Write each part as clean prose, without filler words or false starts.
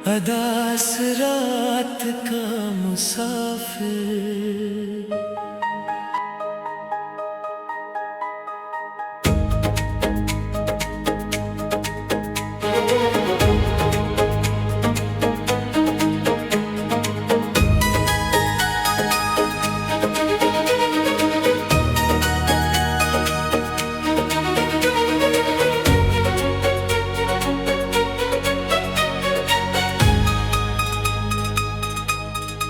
अदास रात का मुसाफिर।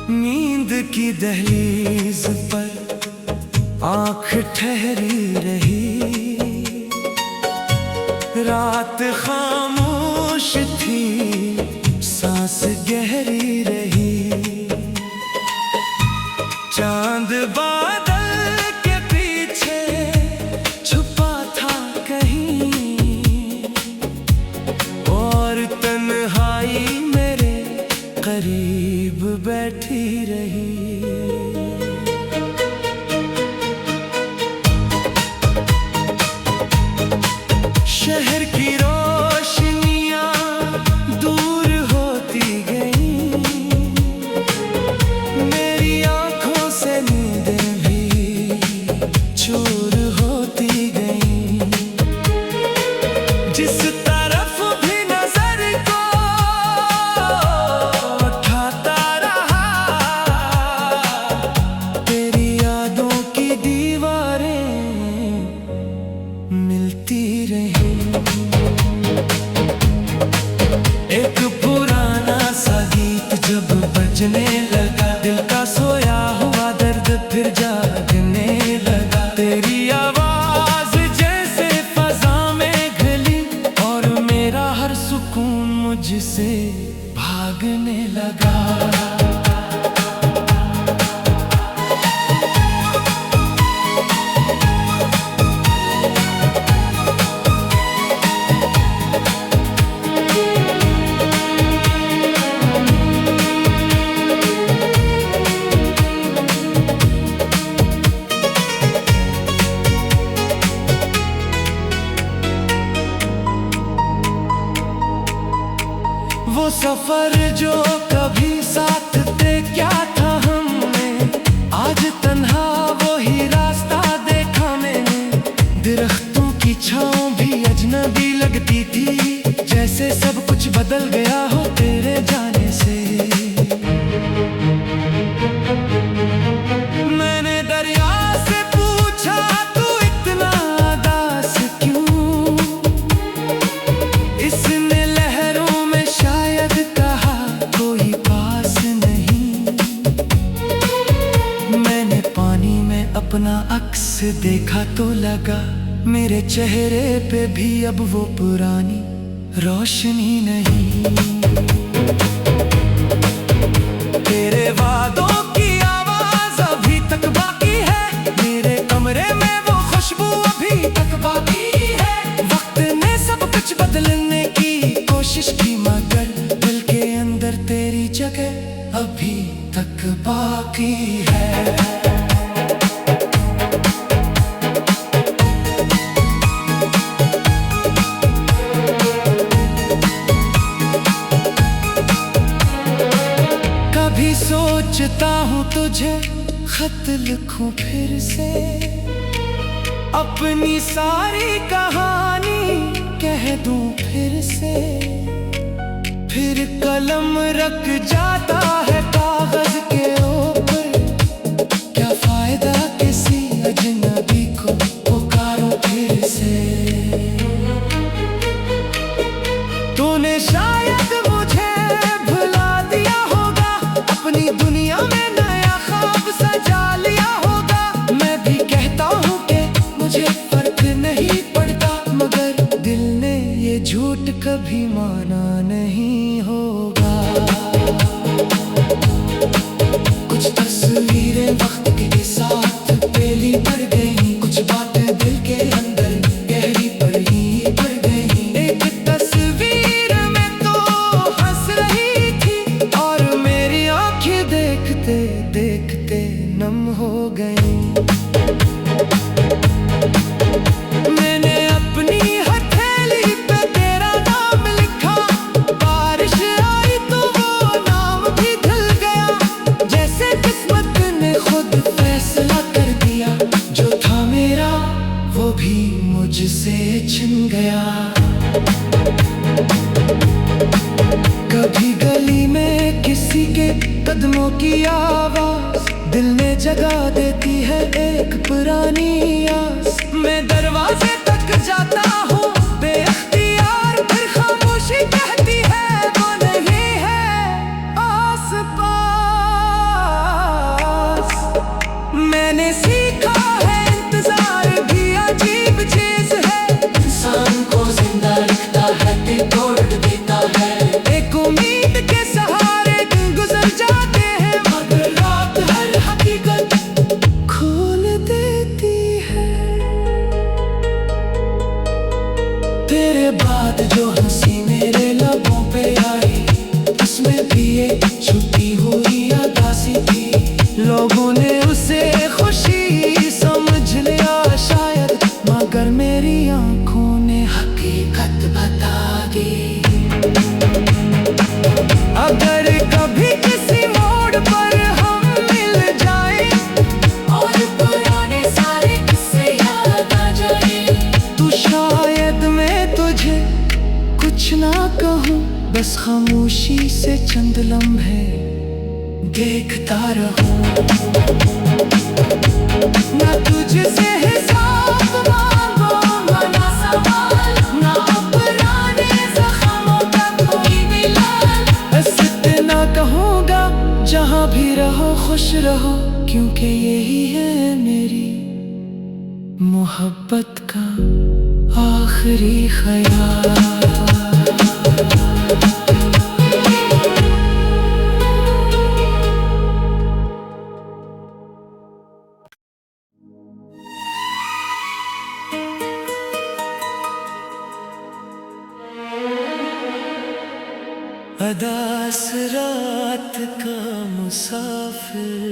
नींद की दहलीज पर आँख ठहरी रही, रात खामोश थी, सांस गहरी रही। चांद बादल के पीछे छुपा था कहीं, और तन्हाई मेरे करीब बैठी रही। शहर की रोशनियां दूर होती गईं, मेरी आंखों से नींदें भी चूर होती गईं। जिस तरफ भी नजर को उठाता रहा, तेरी यादों की दीवारें मिलती रही। एक पुराना सा गीत जब बजने लगा, दिल का सोया हुआ दर्द फिर जागने लगा। तेरी आवाज जैसे फजा में घली, और मेरा हर सुकून मुझसे भागने लगा। वो सफर जो कभी साथ थे क्या था हमने, आज तन्हा वही रास्ता देखा मैंने। दरख्तों की छांव भी अजनबी लगती थी, जैसे सब कुछ बदल गया हो तेरे जाने से। मैंने दरिया से पूछा तू इतना उदास क्यों, इसने लहरों में शायद कहा कोई पास नहीं। मैंने पानी में अपना अक्स देखा तो लगा, मेरे चेहरे पे भी अब वो पुरानी रोशनी नहीं। तेरे वादों की आवाज अभी तक बाकी है, मेरे कमरे में वो खुशबू अभी तक बाकी है। वक्त ने सब कुछ बदलने की कोशिश की, मगर दिल के अंदर तेरी जगह अभी तक बाकी है। कभी सोचता हूँ तुझे खत लिखूं फिर से, अपनी सारी कहानी कह दूं फिर से। फिर कलम रख जाता है कागज के ऊपर, क्या फायदा किसी अजनबी को पुकारूं फिर से। तूने शायद मुझे भुला दिया होगा, अपनी दुनिया में नया ख्वाब सजा लिया होगा। मैं भी कहता हूँ कि मुझे फर्क नहीं पड़ता, मगर दिल ने ये झूठ कभी माना नहीं होगा। कुछ तस्वीरें वक्त के साथ पहली पड़ गई, कुछ बातें दिल के अंदर गहरी पर ही पड़ गई। एक तस्वीर में तो हंस रही थी, और मेरी आंखें देखते देखते नम हो गई। मैंने अपनी हथेली पे तेरा नाम लिखा, बात जो हंसी मेरे लबों पे आई, उसमें भी एक छुपी हुई उदासी थी। लोगों ने उसे खुशी समझ लिया शायद, मगर मेरी आंखों ने हकीकत बता दी। अगर कभी किसी मोड़ पर हम मिल जाए और पुराने सारे किस्से याद आ जाए, तो शायद मैं तुझे कुछ ना कहूँ, बस खामोशी से चंद लम्हे देखता रहूं। ना तुझसे हिसाब मांगो ना सवाल, ना पुराने ज़ख्मों का कोई मिलाल। बस इतना कहूँगा, जहाँ भी रहो खुश रहो, क्योंकि यही है मेरी मोहब्बत का आखिरी ख्याल। अदास रात का मुसाफिर,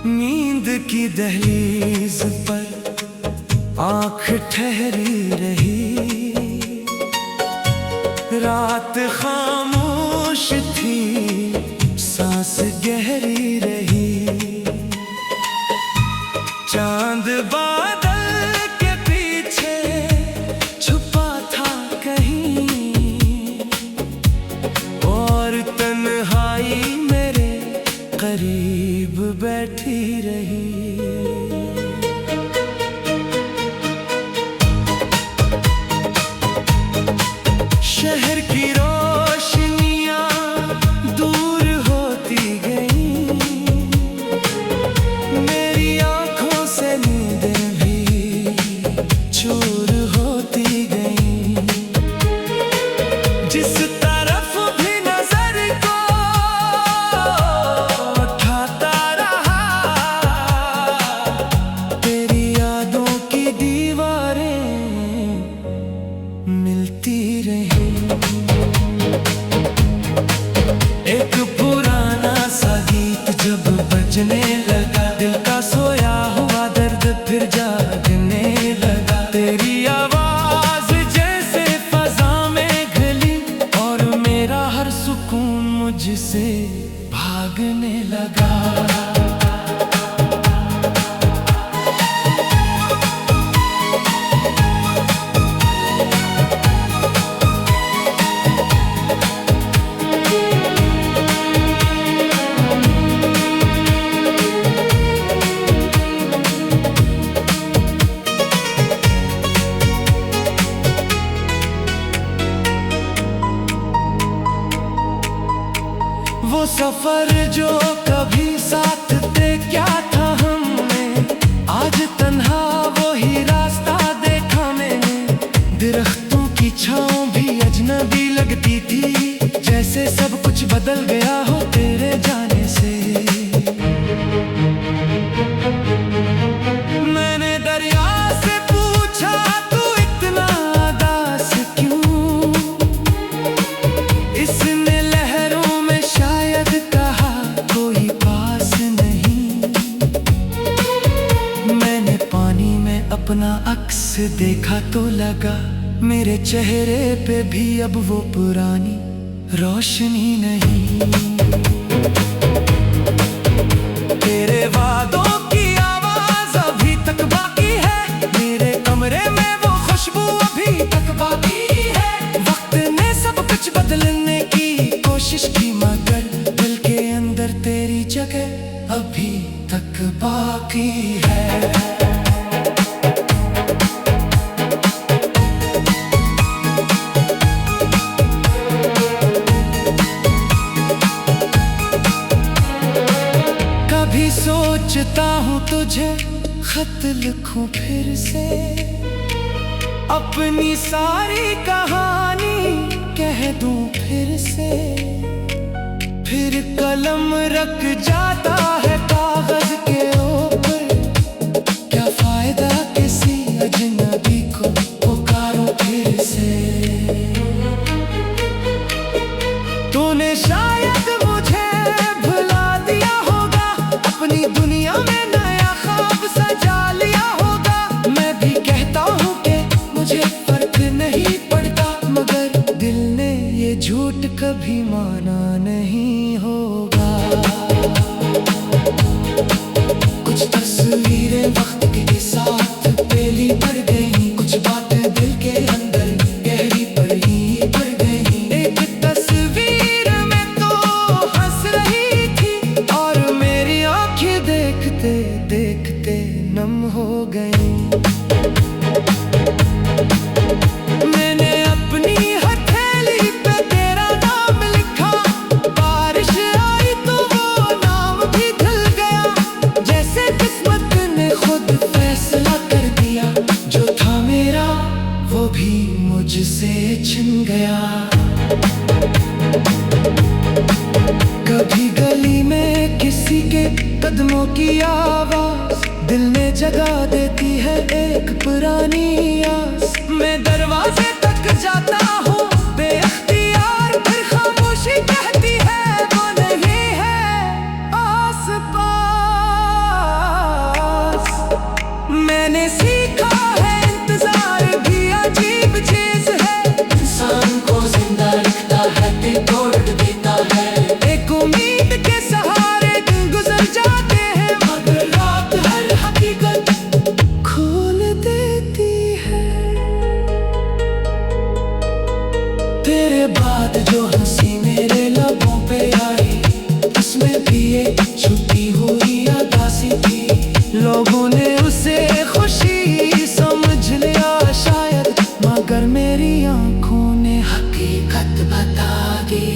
नींद की दहलीज पर आँख ठहरी रही, रात खामोश थी, सांस गहरी रही। चांद बादल के पीछे छुपा था कहीं, और तन्हाई मेरे करीब बैठी रही। शहर की रोशनियां दूर होती गईं, मेरी आंखों से नींदें भी चूर होती गईं। जिस तरफ भी नजर को उठाता रहा, तेरी यादों की दीवारें मिलती रही। एक पुराना सा गीत जब बजने लगा, दिल का सोया हुआ दर्द फिर जागने लगा। तेरी आवाज जैसे फजा में घली, और मेरा हर सुकून मुझसे भागने लगा। वो सफर जो कभी साथ थे क्या था हमने, आज तन्हा वो ही रास्ता देखा मैंने। दरख्तों की छाँव भी अजनबी लगती थी, जैसे सब कुछ बदल गया हो तेरे जाने से। मैंने दरिया से पूछा तू इतना उदास क्यों, इसने लहरों में शायद कहा कोई पास नहीं। मैंने पानी में अपना अक्स देखा तो लगा, मेरे चेहरे पे भी अब वो पुरानी रोशनी नहीं। तेरे वादों की आवाज अभी तक बाकी है, मेरे कमरे में वो खुशबू अभी तक बाकी है। वक्त ने सब कुछ बदलने की कोशिश की, मगर दिल के अंदर तेरी जगह अभी तक बाकी है। तुझे खत लिखूं फिर से, अपनी सारी कहानी कह दूं फिर से। फिर कलम रख जाता है कागज के ऊपर, क्या फायदा किसी अजनबी को पुकारो फिर से। तूने शायद मुझे भुला दिया होगा, अपनी दुनिया में नया ख्वाब सजा लिया होगा। मैं भी कहता हूँ कि मुझे फर्क नहीं पड़ता, मगर दिल ने ये झूठ कभी माना नहीं होगा। कुछ तस्वीरें वक्त के साथ पहली पड़ गई, कुछ बातें दिल के अंदर गहरी पड़ गई। एक तस्वीर में तो हंस रही थी, और मेरी आंखें देखते देखते नम हो गई। मैंने अपनी हथेली पे तेरा नाम लिखा, बारिश आई तो वो नाम भी धुल गया। जैसे किस्मत ने खुद फैसला कर दिया, जो था मेरा वो भी मुझसे छिन गया। कभी गली में किसी के कदमों की आवाज दिल में जगा देती है एक पुरानी आस। मैं दरवाजे तक जाता हूँ बेअख्तियार, फिर खामोशी कहती है वो नहीं है आस पास। मैंने सीखा है इंतजार भी अजीब चीज है, इंसान को जिंदा रखता है दिल तोड़ देता है। एक उम्मीद के सहारे दिन गुजर जाते हैं, मगर रात हर हकीकत खोल देती है। तेरे बाद जो हंसी मेरे लबों पे आई, उसमें भी एक छुपी हुई उदासी थी। लोगों ने उसे खुशी समझ लिया शायद, मगर मेरी आंखों ने हकीकत बता दी।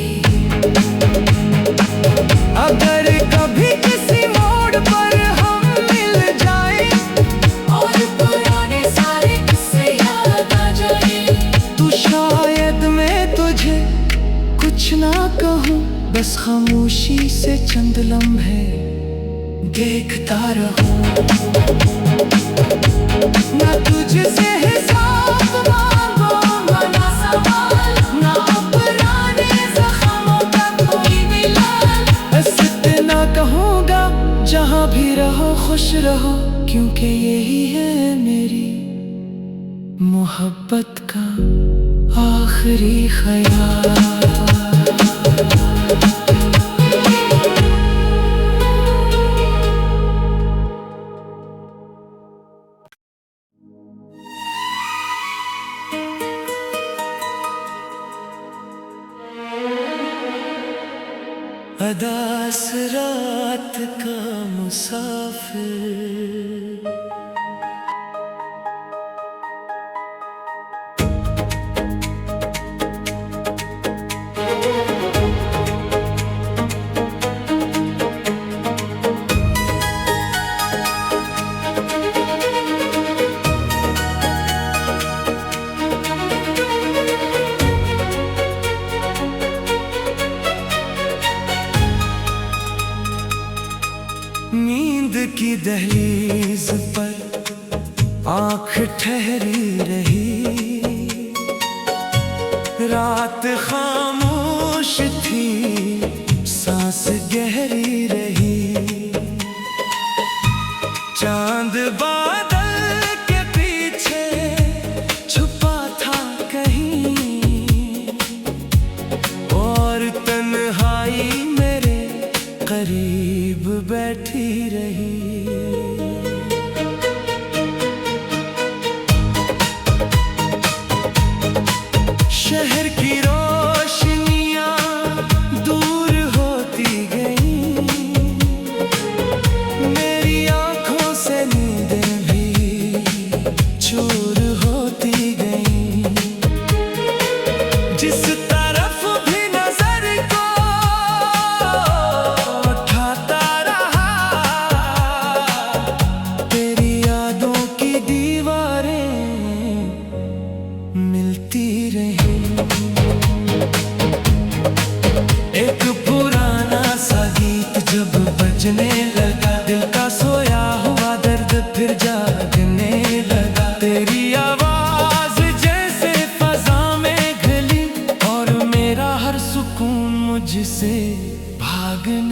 अगर कभी किसी मोड़ पर हम मिल जाए और पुराने सारे किस्से याद आ जाए, तो शायद मैं तुझे कुछ ना कहूँ, बस खामोशी से चंद लम्हे देखता रहूं। ना तुझसे हिसाब मांगूंगा ना सवाल, ना पुराने जख्मों का कोई मिलाल। बस इतना कहूँगा जहाँ भी रहो खुश रहो, क्योंकि यही है मेरी मोहब्बत का आखिरी ख्याल। अदास रात का मुसाफिर, नींद की दहलीज पर आँख ठहरी रही। रात खामोश थी, सांस गहरी रही। चांद बादल के पीछे छुपा था कहीं, और तन्हाई मेरे करीब बैठी रही। शहर की रोशनी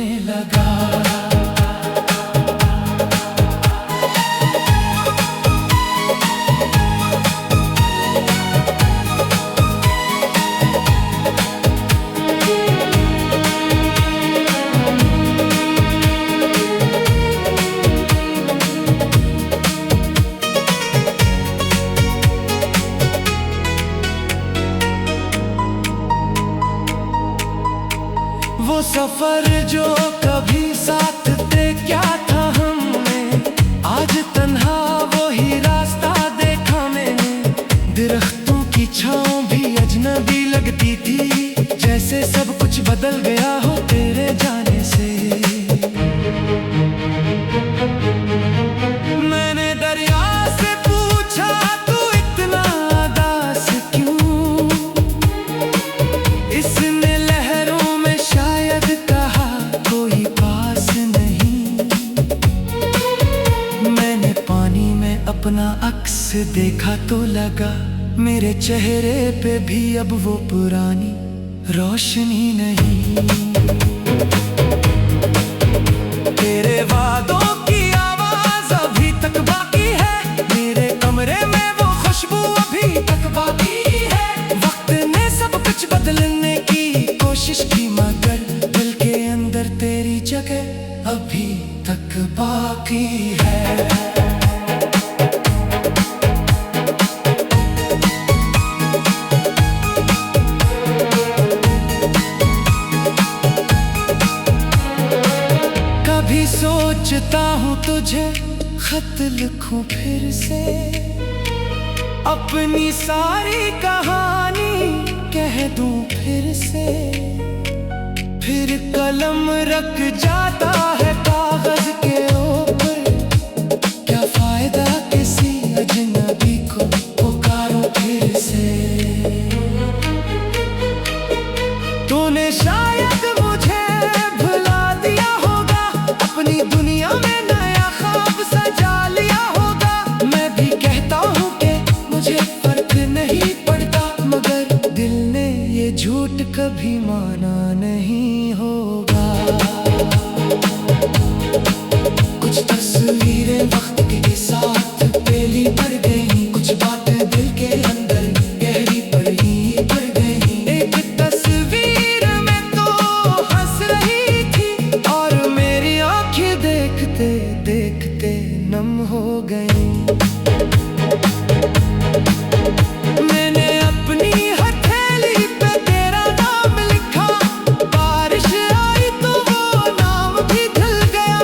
होने लगा। वो सफर जो कभी साथ थे क्या था हमने, आज तन्हा वो ही रास्ता देखा मैंने। दरख्तों की छाँव भी अजनबी लगती थी, जैसे सब कुछ बदल गया हो तेरे जाने से। मैंने दरिया से पूछा तू इतना उदास क्यों, इसने लहरों में शायद कहा कोई पास नहीं। मैंने पानी में अपना अक्स देखा तो लगा मेरे चेहरे पे भी अब वो पुरानी रोशनी नहीं। तेरे वादों की आवाज अभी तक बाकी है, मेरे कमरे में वो खुशबू अभी तक बाकी है। वक्त ने सब कुछ बदलने की कोशिश की, मगर दिल के अंदर तेरी जगह अभी तक बाकी है। कभी सोचता हूँ तुझे खत लिखूं फिर से, अपनी सारी कहानी कह दूं फिर से। फिर कलम रख जाता है कागज के ऊपर, क्या फायदा किसी अजनबी को पुकारूं फिर से। तूने शायद मुझे भुला दिया होगा, अपनी दुनिया में नया ख्वाब सजा लिया होगा। मैं भी कहता हूँ कि मुझे फर्क नहीं पड़ता, मगर दिल ने ये झूठ कभी माना नहीं होगा। कुछ तस्वीरें वक्त के साथ पहली पड़ गई, कुछ बातें दिल के अंदर गहरी पड़ गई। एक तस्वीर में तो हंस रही थी और मेरी आंखें देखते देखते नम हो गई। मैंने अपनी हथेली पे तेरा नाम लिखा, बारिश आई तो वो नाम भी धुल गया।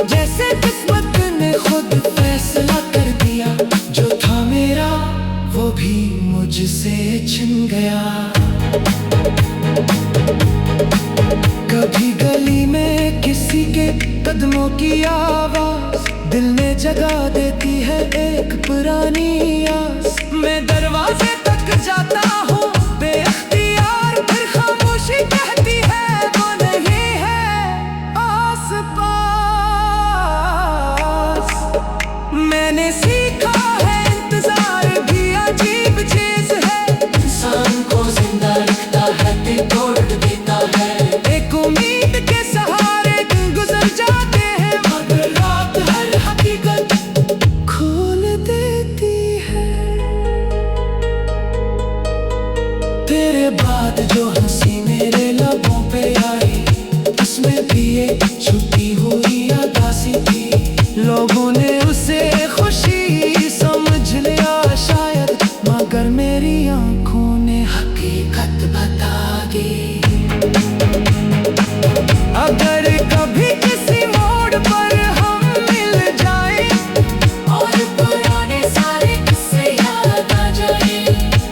जैसे किस्मत ने खुद फैसला कर दिया, जो था मेरा वो भी मुझसे छिन गया। कभी गली में किसी के कदमों की आवाज दिल में जगा देती है एक पुरानी आस। मैं दरवाजे तक जाता हूँ बेअख्तियार, फिर खामोशी कहती है वो नहीं है आस पास। मैंने सीखा है इंतजार भी अजीब चीज है, इंसान को जिंदा रखता है दिल तोड़ देता है। एक उम्मीद के सहारे दिन गुजर जाते हैं, मगर रात हर हकीकत खोल देती है। तेरे बाद जो हंसी मेरे लबों पे आई, उसमें भी एक छुपी हुई उदासी थी। लोगों ने उसे खुशी समझ लिया शायद, मगर मेरी आंखों ने हकीकत बता दी। अगर कभी किसी मोड़ पर हम मिल जाएं और पुराने सारे किस्से याद आ जाए,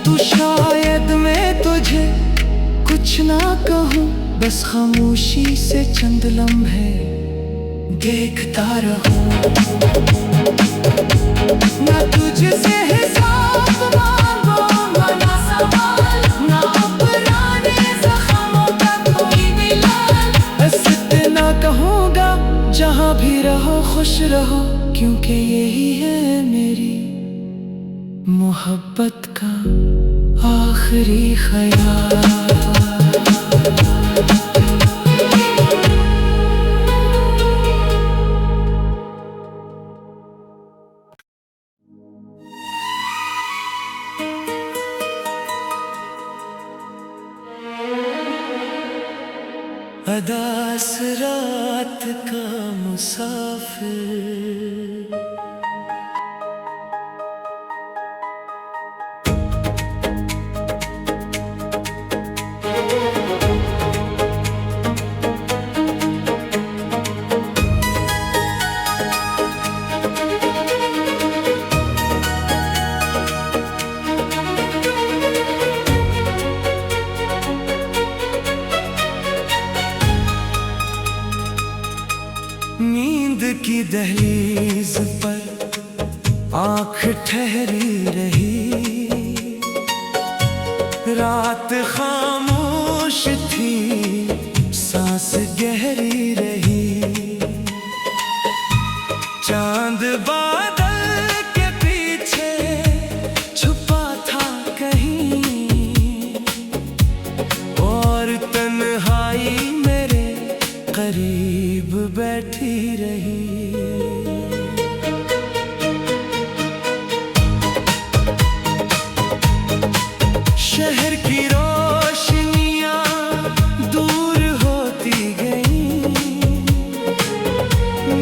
तो शायद मैं तुझे कुछ ना कहूँ, बस खामोशी से चंद लम्हे देखता रहूं। ना तुझसे हिसाब मांगूंगा ना सवाल, ना पुराने ज़ख्मों का कोई मिलाल। बस इतना कहूँगा जहाँ भी रहो खुश रहो, क्योंकि यही है मेरी मोहब्बत का आखिरी ख्याल। अदास रात का मुसाफिर। नींद की दहलीज पर आंख ठहरी रही, रात खामोश थी, सांस गहरी रही। चांद बादल के पीछे छुपा था कहीं, और तन्हाई मेरे करीब बैठी रही। शहर की रोशनियां दूर होती गईं,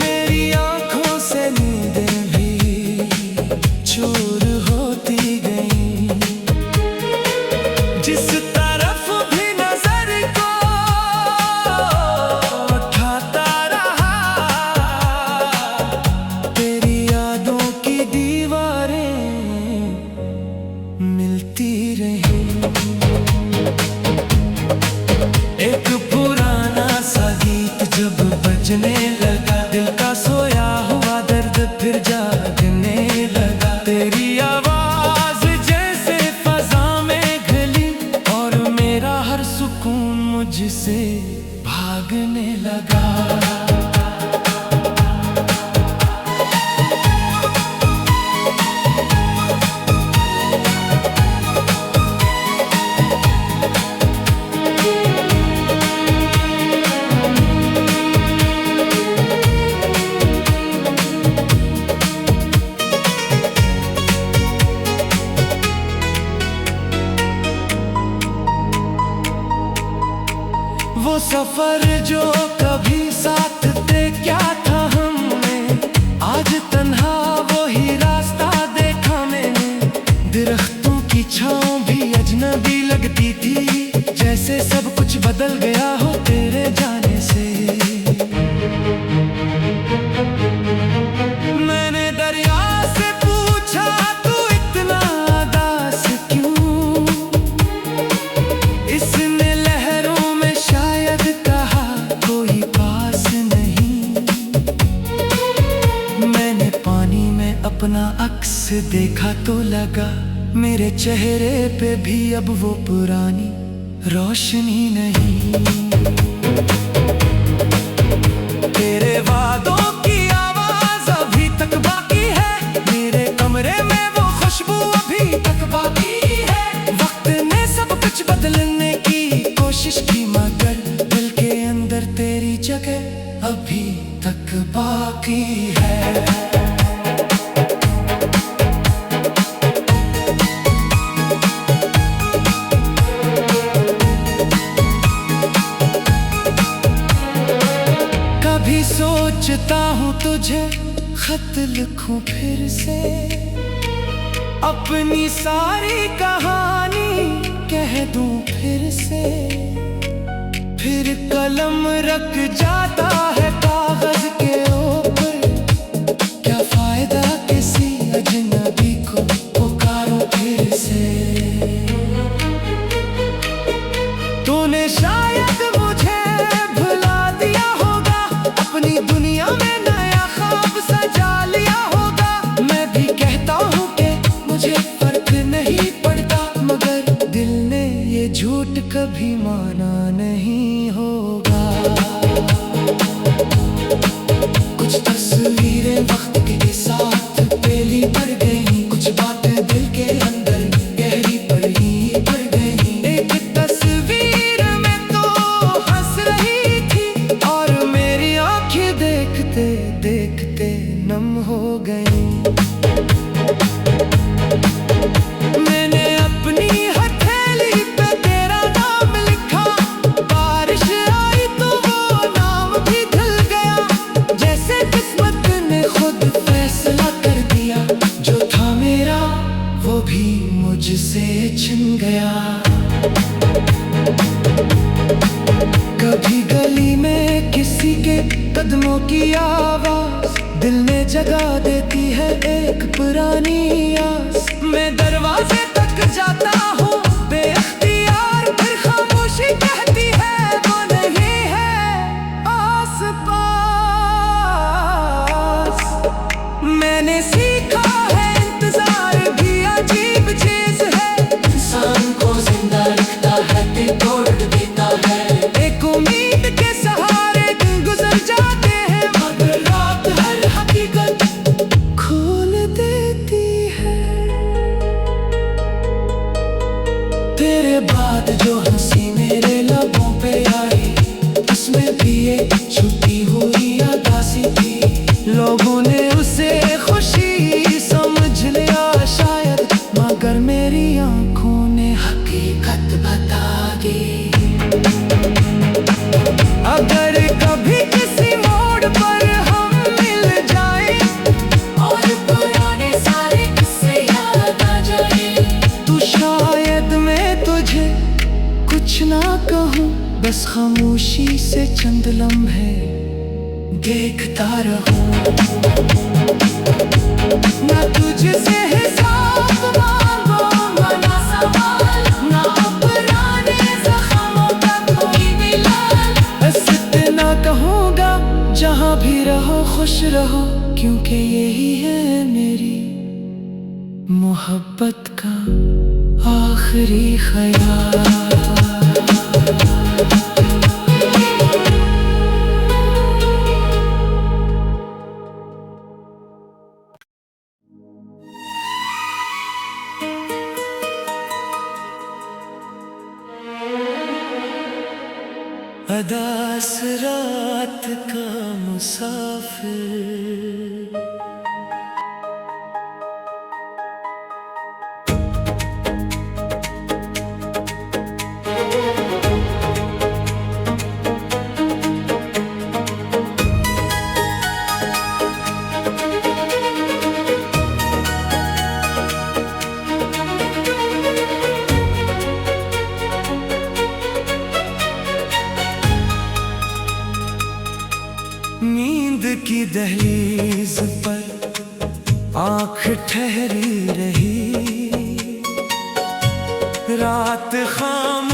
मेरी आंखों से नींदें भी चूर होती गईं। जिस तरफ भी नजर को उठाता रहा, तेरी यादों की दीवारें मिलती रही। एक पुराना सा गीत जब बजने लगा, दिल का सोया हुआ दर्द फिर जागने लगा। तेरी आवाज जैसे फजा में घली, और मेरा हर सुकून मुझसे भागने लगा। वो सफर जो कभी साथ थे क्या था हमने, आज तन्हा वो ही रास्ता देखा मैंने। दरख्तों की छांव भी अजनबी लगती थी, जैसे सब कुछ बदल गया हो तेरे जाने से। मैंने दरिया से पूछा तू इतना उदास क्यों, इसने लहरों में शायद कहा कोई पास नहीं। मैंने पानी में अपना अक्स देखा तो लगा, मेरे चेहरे पे भी अब वो पुरानी रोशनी नहीं। तेरे वादों की आवाज अभी तक बाकी है, मेरे कमरे में वो खुशबू अभी तक बाकी है। वक्त ने सब कुछ बदलने की कोशिश की, मगर दिल के अंदर तेरी जगह अभी तक बाकी है। कभी सोचता हूँ तुझे खत लिखूं फिर से, अपनी सारी कहानी कह दूं फिर से। फिर कलम रख जाता है कागज के ऊपर, क्या फायदा किसी अजनबी को पुकारूं फिर से। तूने शायद मुझे भुला दिया होगा, अपनी दुनिया में नया ख्वाब सजा लिया होगा। मैं भी कहता हूँ कि मुझे फर्क नहीं पड़ता, मगर दिल ने ये झूठ कभी माना नहीं होगा। मुझसे छिन गया। कभी गली में किसी के कदमों की आवाज दिल में जगा देती है एक पुरानी आस। मैं दरवाजे तक जाता हूँ बेअख्तियार, फिर खामोशी कहती है वो नहीं है आस पास। मैंने सीखा है इंतजार भी अजीब चीज है, इंसान को जिंदा रखता है दिल तोड़ देता है। एक उम्मीद के सहारे दिन गुजर जाते हैं, मगर रात हर हकीकत खोल देती है। तेरे बाद जो हंसी मेरे लबों पे आई, उसमें भी एक छुपी हुई उदासी थी। लोगों ने उसे खुशी समझ लिया शायद, मगर मेरी आंखों ने हकीकत बता दी। अगर कभी किसी मोड़ पर हम मिल जाए और पुराने सारे किस्से याद आ जाए, तो शायद मैं तुझे कुछ ना कहूँ, बस खामोशी से चंद लम्हे देखता रहूं। ना तुझसे हिसाब मांगूंगा ना सवाल, ना पुराने ज़ख्मों का कोई मिलाल। बस इतना कहूँगा जहाँ भी रहो खुश रहो, क्योंकि यही है मेरी मोहब्बत का आखिरी ख्याल। अदास रात का मुसाफिर, नींद की दहलीज पर आँख ठहरी रही, रात खाम